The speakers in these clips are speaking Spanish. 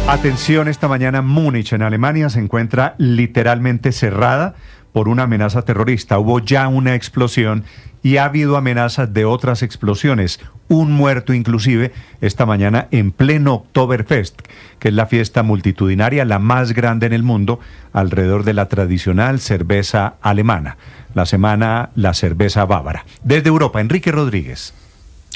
Atención, esta mañana Múnich, en Alemania, se encuentra literalmente cerrada por una amenaza terrorista. Hubo ya una explosión y ha habido amenazas de otras explosiones. Un muerto inclusive esta mañana en pleno Oktoberfest, que es la fiesta multitudinaria, la más grande en el mundo, alrededor de la tradicional cerveza alemana. La cerveza bávara. Desde Europa, Enrique Rodríguez.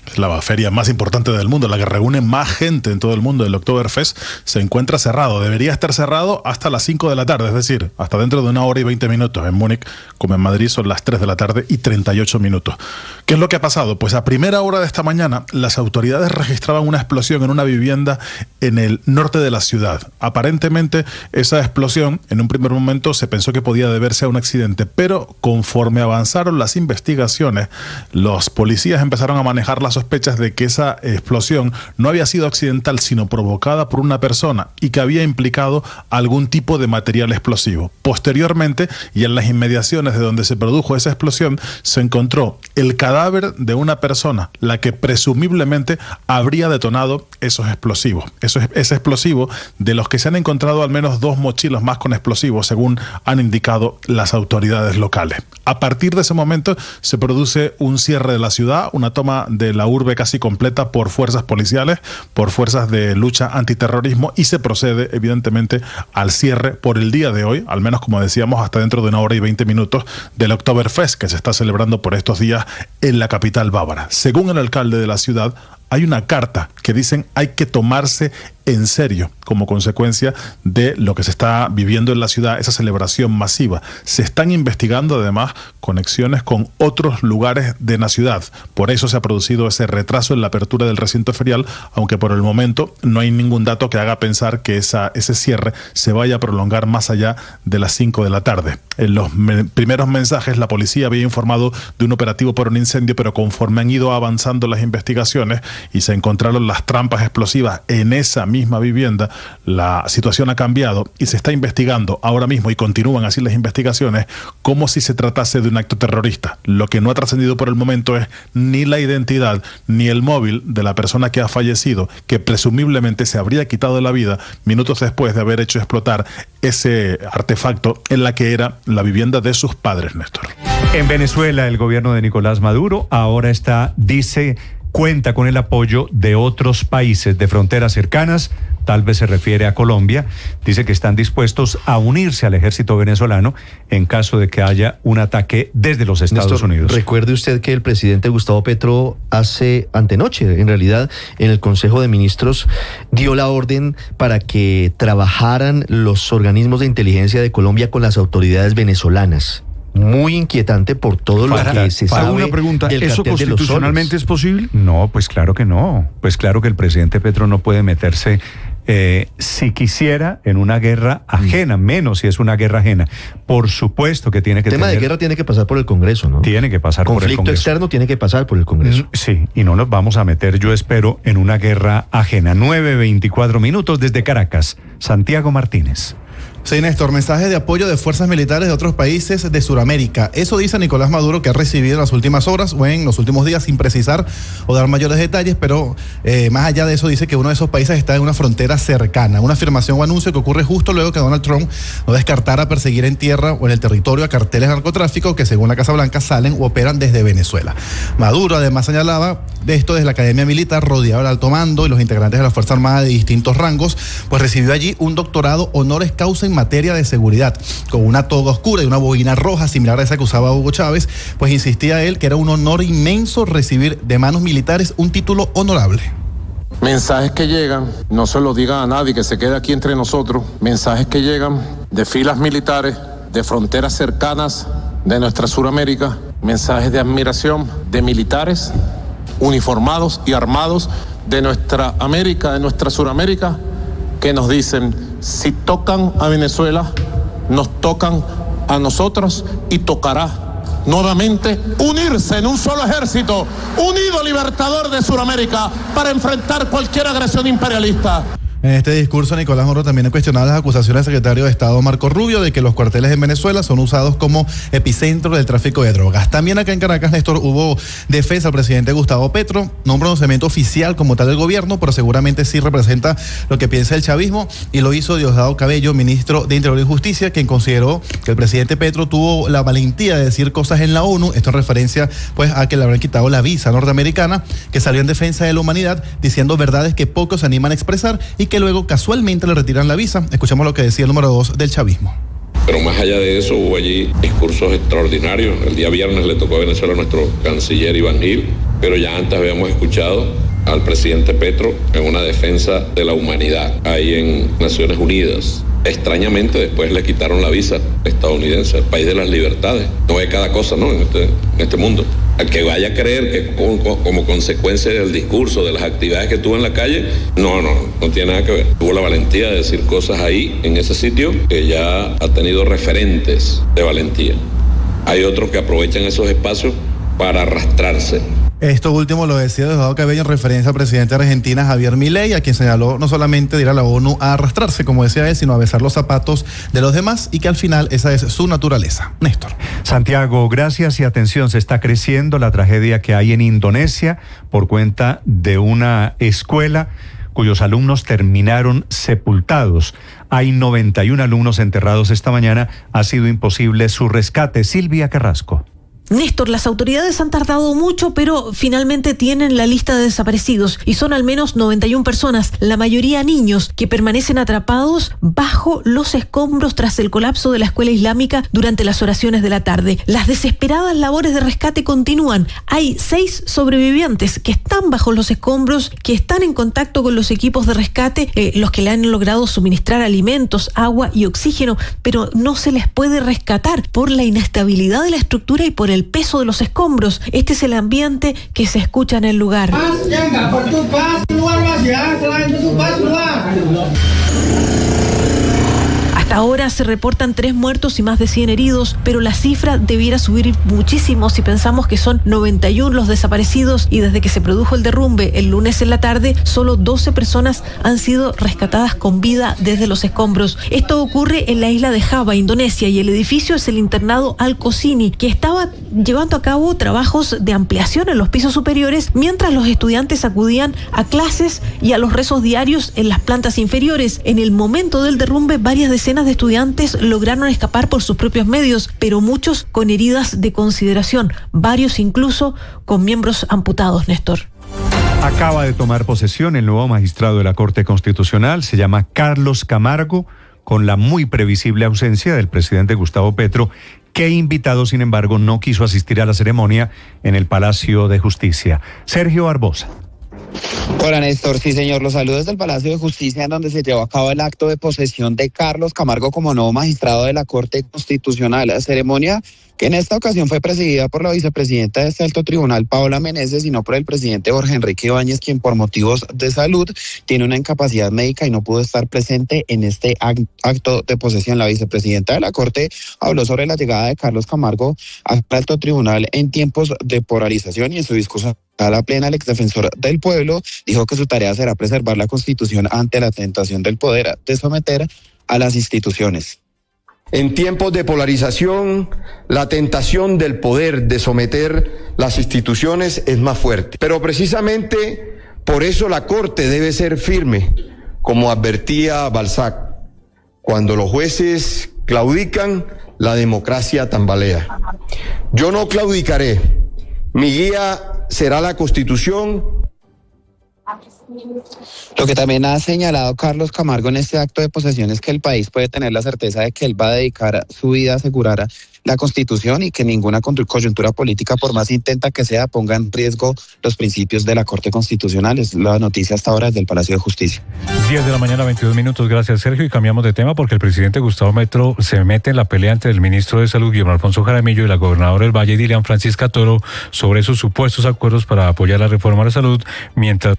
Es la feria más importante del mundo, la que reúne más gente en todo el mundo. El Oktoberfest se encuentra cerrado. Debería estar cerrado hasta las 5 de la tarde, es decir, hasta dentro de 1 hora y 20 minutos. En Múnich, como en Madrid, son las 3 de la tarde y 38 minutos. ¿Qué es lo que ha pasado? Pues a primera hora de esta mañana, las autoridades registraban una explosión en una vivienda en el norte de la ciudad. Aparentemente, esa explosión, en un primer momento, se pensó que podía deberse a un accidente, pero conforme avanzaron las investigaciones, los policías empezaron a manejar las sospechas de que esa explosión no había sido accidental, sino provocada por una persona y que había implicado algún tipo de material explosivo. Posteriormente, y en las inmediaciones de donde se produjo esa explosión, se encontró el cadáver de una persona, la que presumiblemente habría detonado esos explosivos. Ese explosivo, de los que se han encontrado al menos 2 mochilas más con explosivos, según han indicado las autoridades locales. A partir de ese momento se produce un cierre de la ciudad, una toma de la urbe casi completa por fuerzas policiales, por fuerzas de lucha antiterrorismo, y se procede evidentemente al cierre por el día de hoy, al menos como decíamos hasta dentro de 1 hora y 20 minutos, del Oktoberfest, que se está celebrando por estos días en la capital bávara. Según el alcalde de la ciudad, hay una carta que dicen hay que tomarse en serio como consecuencia de lo que se está viviendo en la ciudad, esa celebración masiva. Se están investigando además conexiones con otros lugares de la ciudad. Por eso se ha producido ese retraso en la apertura del recinto ferial, aunque por el momento no hay ningún dato que haga pensar que ese cierre se vaya a prolongar más allá de las 5 de la tarde. En los primeros mensajes la policía había informado de un operativo por un incendio, pero conforme han ido avanzando las investigaciones y se encontraron las trampas explosivas en esa misma vivienda, la situación ha cambiado y se está investigando ahora mismo, y continúan así las investigaciones, como si se tratase de un acto terrorista. Lo que no ha trascendido por el momento es ni la identidad ni el móvil de la persona que ha fallecido, que presumiblemente se habría quitado la vida minutos después de haber hecho explotar ese artefacto en la que era la vivienda de sus padres, Néstor. En Venezuela, el gobierno de Nicolás Maduro ahora cuenta con el apoyo de otros países de fronteras cercanas, tal vez se refiere a Colombia. Dice que están dispuestos a unirse al ejército venezolano en caso de que haya un ataque desde los Estados Unidos. Recuerde usted que el presidente Gustavo Petro antenoche, en realidad, en el Consejo de Ministros, dio la orden para que trabajaran los organismos de inteligencia de Colombia con las autoridades venezolanas. Muy inquietante por todo lo que se sabe. Una pregunta, ¿eso constitucionalmente es posible? No, pues claro que no. Pues claro que el presidente Petro no puede meterse, si quisiera, en una guerra ajena, menos si es una guerra ajena. Por supuesto que tiene que El tema de guerra tiene que pasar por el Congreso, ¿no? Tiene que pasar por el Congreso. Conflicto externo tiene que pasar por el Congreso. Sí, y no nos vamos a meter, yo espero, en una guerra ajena. 9:24 minutos desde Caracas. Santiago Martínez. Sí, Néstor, mensaje de apoyo de fuerzas militares de otros países de Sudamérica. Eso dice Nicolás Maduro, que ha recibido en las últimas horas o en los últimos días, sin precisar o dar mayores detalles, pero más allá de eso dice que uno de esos países está en una frontera cercana. Una afirmación o anuncio que ocurre justo luego que Donald Trump no descartara perseguir en tierra o en el territorio a carteles de narcotráfico que, según la Casa Blanca, salen u operan desde Venezuela. Maduro además señalaba de esto desde la Academia Militar, rodeado del alto mando y los integrantes de la Fuerza Armada de distintos rangos, pues recibió allí un doctorado honoris causa en materia de seguridad, con una toga oscura y una bobina roja similar a esa que usaba Hugo Chávez. Pues insistía él que era un honor inmenso recibir de manos militares un título honorable. Mensajes que llegan, no se lo digan a nadie, que se quede aquí entre nosotros, mensajes que llegan de filas militares, de fronteras cercanas de nuestra Suramérica, mensajes de admiración de militares uniformados y armados de nuestra América, de nuestra Suramérica, que nos dicen: si tocan a Venezuela, nos tocan a nosotros, y tocará nuevamente unirse en un solo ejército, unido libertador de Sudamérica, para enfrentar cualquier agresión imperialista. En este discurso, Nicolás Maduro también ha cuestionado las acusaciones del secretario de Estado Marco Rubio de que los cuarteles en Venezuela son usados como epicentro del tráfico de drogas. También acá en Caracas, Néstor, hubo defensa al presidente Gustavo Petro, no un pronunciamiento oficial como tal del gobierno, pero seguramente sí representa lo que piensa el chavismo, y lo hizo Diosdado Cabello, ministro de Interior y Justicia, quien consideró que el presidente Petro tuvo la valentía de decir cosas en la ONU, esto en referencia pues a que le habrán quitado la visa norteamericana, que salió en defensa de la humanidad, diciendo verdades que pocos se animan a expresar y que luego casualmente le retiran la visa. Escuchemos lo que decía el número 2 del chavismo. Pero más allá de eso, hubo allí discursos extraordinarios. El día viernes le tocó a Venezuela a nuestro canciller Iván Gil, pero ya antes habíamos escuchado al presidente Petro en una defensa de la humanidad ahí en Naciones Unidas. Extrañamente después le quitaron la visa estadounidense, el país de las libertades. No ve cada cosa, ¿no? En este mundo. Al que vaya a creer que como consecuencia del discurso, de las actividades que tuvo en la calle, no tiene nada que ver. Tuvo la valentía de decir cosas ahí, en ese sitio, que ya ha tenido referentes de valentía. Hay otros que aprovechan esos espacios para arrastrarse. Esto último lo decía Diosdado Cabello en referencia al presidente de Argentina, Javier Milei, a quien señaló no solamente de ir a la ONU a arrastrarse, como decía él, sino a besar los zapatos de los demás, y que al final esa es su naturaleza. Néstor. Santiago, gracias y atención, se está creciendo la tragedia que hay en Indonesia por cuenta de una escuela cuyos alumnos terminaron sepultados. Hay 91 alumnos enterrados esta mañana, ha sido imposible su rescate. Silvia Carrasco. Néstor, las autoridades han tardado mucho, pero finalmente tienen la lista de desaparecidos y son al menos 91 personas, la mayoría niños, que permanecen atrapados bajo los escombros tras el colapso de la escuela islámica durante las oraciones de la tarde. Las desesperadas labores de rescate continúan. Hay 6 sobrevivientes que están bajo los escombros, que están en contacto con los equipos de rescate, los que le han logrado suministrar alimentos, agua y oxígeno, pero no se les puede rescatar por la inestabilidad de la estructura y por el peso de los escombros. Este es el ambiente que se escucha en el lugar. Hasta ahora se reportan 3 muertos y más de 100 heridos, pero la cifra debiera subir muchísimo si pensamos que son 91 los desaparecidos y desde que se produjo el derrumbe el lunes en la tarde, solo 12 personas han sido rescatadas con vida desde los escombros. Esto ocurre en la isla de Java, Indonesia, y el edificio es el internado Al-Qasimi, que estaba llevando a cabo trabajos de ampliación en los pisos superiores mientras los estudiantes acudían a clases y a los rezos diarios en las plantas inferiores. En el momento del derrumbe, varias decenas de estudiantes lograron escapar por sus propios medios, pero muchos con heridas de consideración, varios incluso con miembros amputados, Néstor. Acaba de tomar posesión el nuevo magistrado de la Corte Constitucional, se llama Carlos Camargo, con la muy previsible ausencia del presidente Gustavo Petro, que invitado, sin embargo, no quiso asistir a la ceremonia en el Palacio de Justicia. Sergio Barbosa. Hola Néstor, sí señor, los saludos del Palacio de Justicia, en donde se llevó a cabo el acto de posesión de Carlos Camargo como nuevo magistrado de la Corte Constitucional. La ceremonia que en esta ocasión fue presidida por la vicepresidenta de este alto tribunal, Paola Meneses, y no por el presidente Jorge Enrique Ibáñez, quien por motivos de salud tiene una incapacidad médica y no pudo estar presente en este acto de posesión. La vicepresidenta de la Corte habló sobre la llegada de Carlos Camargo al alto tribunal en tiempos de polarización, y en su discurso a la plena, el exdefensor del pueblo dijo que su tarea será preservar la Constitución ante la tentación del poder de someter a las instituciones. En tiempos de polarización, la tentación del poder de someter las instituciones es más fuerte. Pero precisamente por eso la Corte debe ser firme, como advertía Balzac. Cuando los jueces claudican, la democracia tambalea. Yo no claudicaré. Mi guía será la Constitución. Lo que también ha señalado Carlos Camargo en este acto de posesión es que el país puede tener la certeza de que él va a dedicar su vida a asegurar la Constitución y que ninguna coyuntura política, por más intenta que sea, ponga en riesgo los principios de la Corte Constitucional. Es la noticia hasta ahora desde el Palacio de Justicia. 10 de la mañana, 22 minutos. Gracias, Sergio. Y cambiamos de tema porque el presidente Gustavo Petro se mete en la pelea entre el ministro de Salud, Guillermo Alfonso Jaramillo, y la gobernadora del Valle, Dilian Francisca Toro, sobre esos supuestos acuerdos para apoyar la reforma a la salud, mientras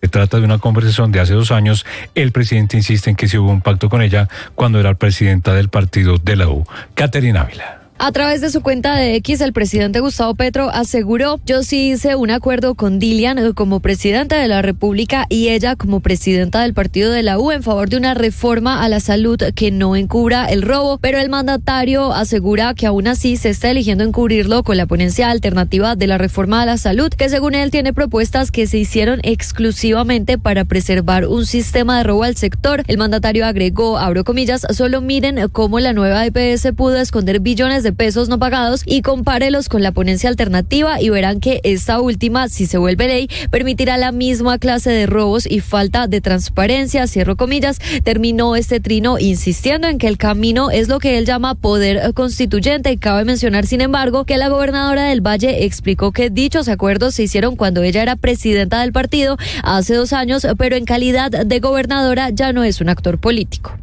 se trata de una conversación de hace 2 años. El presidente insiste en que sí hubo un pacto con ella cuando era presidenta del partido de la U. Caterina Ávila. A través de su cuenta de X, el presidente Gustavo Petro aseguró: yo sí hice un acuerdo con Dilian como presidenta de la República y ella como presidenta del partido de la U en favor de una reforma a la salud que no encubra el robo, pero el mandatario asegura que aún así se está eligiendo encubrirlo con la ponencia alternativa de la reforma a la salud, que según él tiene propuestas que se hicieron exclusivamente para preservar un sistema de robo al sector. El mandatario agregó, abro comillas, solo miren cómo la nueva EPS pudo esconder billones de pesos no pagados y compárelos con la ponencia alternativa y verán que esta última, si se vuelve ley, permitirá la misma clase de robos y falta de transparencia, cierro comillas. Terminó este trino insistiendo en que el camino es lo que él llama poder constituyente. Cabe mencionar, sin embargo, que la gobernadora del Valle explicó que dichos acuerdos se hicieron cuando ella era presidenta del partido hace 2 años, pero en calidad de gobernadora ya no es un actor político.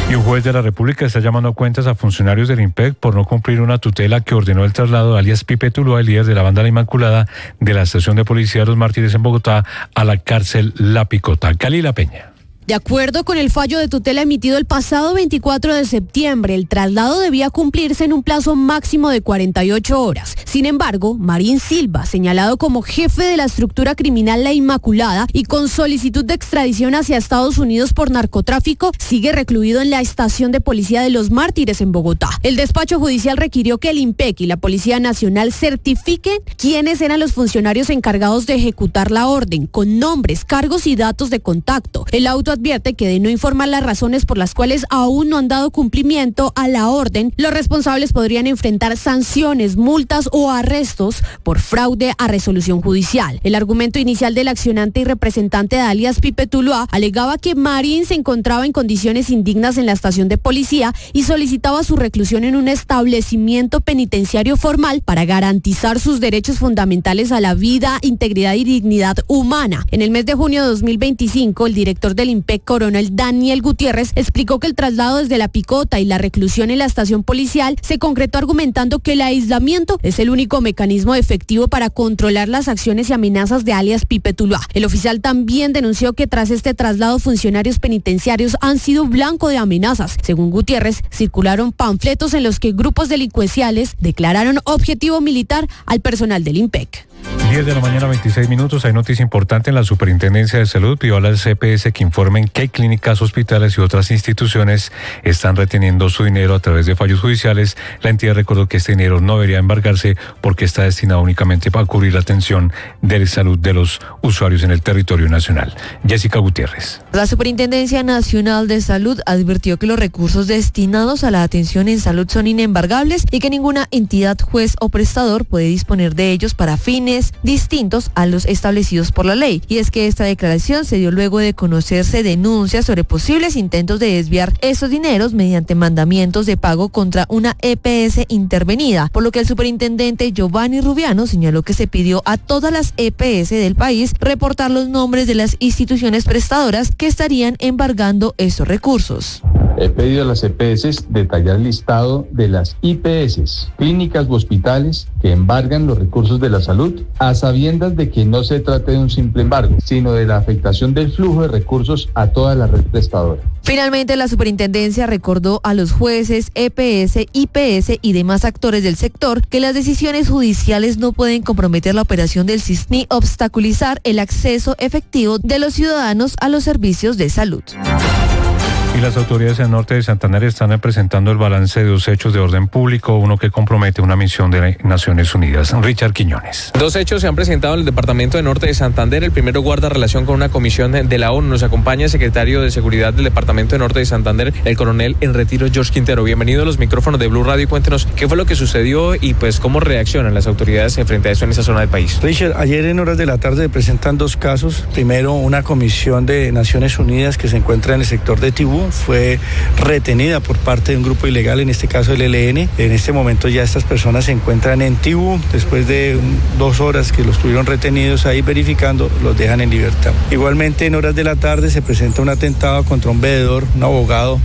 Y un juez de la República está llamando a cuentas a funcionarios del IMPEC por no cumplir una tutela que ordenó el traslado de alias Pipe Tuluá, el líder de la banda La Inmaculada, de la estación de policía de Los Mártires en Bogotá a la cárcel La Picota. Calila Peña. De acuerdo con el fallo de tutela emitido el pasado 24 de septiembre, el traslado debía cumplirse en un plazo máximo de 48 horas. Sin embargo, Marín Silva, señalado como jefe de la estructura criminal La Inmaculada y con solicitud de extradición hacia Estados Unidos por narcotráfico, sigue recluido en la estación de policía de Los Mártires en Bogotá. El despacho judicial requirió que el IMPEC y la Policía Nacional certifiquen quiénes eran los funcionarios encargados de ejecutar la orden, con nombres, cargos y datos de contacto. El auto advierte que de no informar las razones por las cuales aún no han dado cumplimiento a la orden, los responsables podrían enfrentar sanciones, multas o arrestos por fraude a resolución judicial. El argumento inicial del accionante y representante de alias Pipe Tuluá alegaba que Marín se encontraba en condiciones indignas en la estación de policía y solicitaba su reclusión en un establecimiento penitenciario formal para garantizar sus derechos fundamentales a la vida, integridad y dignidad humana. En el mes de junio de 2025, el director del IMPEC, coronel Daniel Gutiérrez, explicó que el traslado desde La Picota y la reclusión en la estación policial se concretó argumentando que el aislamiento es el único mecanismo efectivo para controlar las acciones y amenazas de alias Pipe Tuluá. El oficial también denunció que tras este traslado funcionarios penitenciarios han sido blanco de amenazas. Según Gutiérrez, circularon panfletos en los que grupos delincuenciales declararon objetivo militar al personal del IMPEC. 10 de la mañana, 26 minutos. Hay noticia importante en la Superintendencia de Salud. Pidió a la CPS que informen qué clínicas, hospitales y otras instituciones están reteniendo su dinero a través de fallos judiciales. La entidad recordó que este dinero no debería embargarse porque está destinado únicamente para cubrir la atención de salud de los usuarios en el territorio nacional. Jessica Gutiérrez. La Superintendencia Nacional de Salud advirtió que los recursos destinados a la atención en salud son inembargables y que ninguna entidad, juez o prestador puede disponer de ellos para fines distintos a los establecidos por la ley. Y es que esta declaración se dio luego de conocerse denuncias sobre posibles intentos de desviar esos dineros mediante mandamientos de pago contra una EPS intervenida, por lo que el superintendente Giovanni Rubiano señaló que se pidió a todas las EPS del país reportar los nombres de las instituciones prestadoras que estarían embargando esos recursos. He pedido a las EPS detallar el listado de las IPS, clínicas u hospitales que embargan los recursos de la salud, a sabiendas de que no se trate de un simple embargo, sino de la afectación del flujo de recursos a toda la red prestadora. Finalmente, la superintendencia recordó a los jueces, EPS, IPS y demás actores del sector que las decisiones judiciales no pueden comprometer la operación del SIS ni obstaculizar el acceso efectivo de los ciudadanos a los servicios de salud. Y las autoridades en el norte de Santander están presentando el balance de 2 hechos de orden público, uno que compromete una misión de Naciones Unidas. Richard Quiñones. 2 hechos se han presentado en el departamento de norte de Santander. El primero guarda relación con una comisión de la ONU. Nos acompaña el secretario de Seguridad del departamento de norte de Santander, el coronel en retiro George Quintero. Bienvenido a los micrófonos de Blue Radio. Cuéntenos qué fue lo que sucedió y pues cómo reaccionan las autoridades frente a eso en esa zona del país. Richard, ayer en horas de la tarde se presentan 2 casos. Primero, una comisión de Naciones Unidas que se encuentra en el sector de Tibú fue retenida por parte de un grupo ilegal, en este caso el ELN. En este momento ya estas personas se encuentran en Tibú. Después de 2 horas que los tuvieron retenidos ahí verificando, los dejan en libertad. Igualmente en horas de la tarde se presenta un atentado contra un veedor, un abogado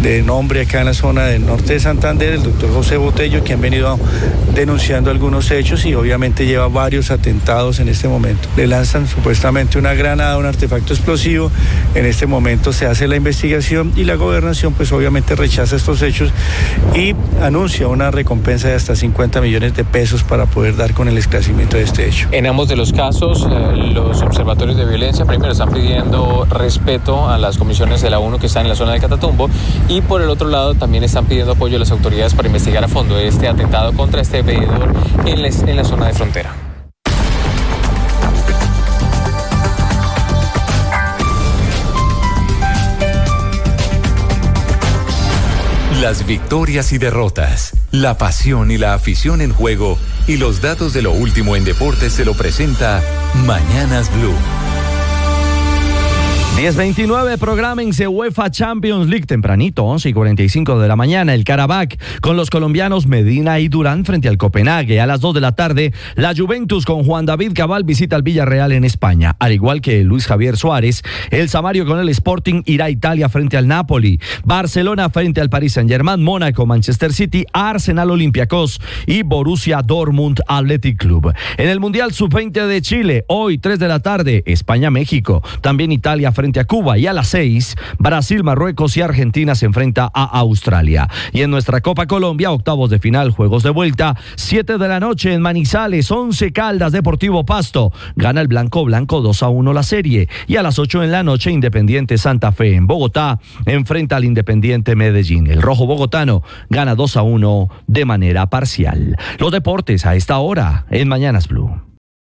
de nombre acá en la zona del norte de Santander, el doctor José Botello, que han venido denunciando algunos hechos y obviamente lleva varios atentados en este momento. Le lanzan supuestamente una granada, un artefacto explosivo. En este momento se hace la investigación investigación y la gobernación pues obviamente rechaza estos hechos y anuncia una recompensa de hasta 50 millones de pesos para poder dar con el esclarecimiento de este hecho. En ambos de los casos, los observatorios de violencia primero están pidiendo respeto a las comisiones de la ONU que están en la zona del Catatumbo y por el otro lado también están pidiendo apoyo a las autoridades para investigar a fondo este atentado contra este veedor en la zona de frontera. Las victorias y derrotas, la pasión y la afición en juego y los datos de lo último en deportes se lo presenta Mañanas Blue. 10:29, prográmense UEFA Champions League tempranito, 11:45 de la mañana, el Karabakh con los colombianos Medina y Durán frente al Copenhague. A las 2 de la tarde, la Juventus con Juan David Cabal visita al Villarreal en España. Al igual que Luis Javier Suárez, el Samario con el Sporting irá a Italia frente al Napoli. Barcelona frente al Paris Saint-Germain, Mónaco, Manchester City, Arsenal Olympiacos y Borussia Dortmund Athletic Club. En el Mundial Sub-20 de Chile, hoy 3 de la tarde, España-México. También Italia frente a Cuba y a las 6, Brasil, Marruecos y Argentina se enfrenta a Australia. Y en nuestra Copa Colombia, octavos de final, juegos de vuelta, 7 de la noche en Manizales, 11 Caldas, Deportivo Pasto. Gana el Blanco 2-1 la serie. Y a las 8 en la noche, Independiente Santa Fe en Bogotá enfrenta al Independiente Medellín. El rojo bogotano gana 2-1 de manera parcial. Los deportes a esta hora en Mañanas Blue.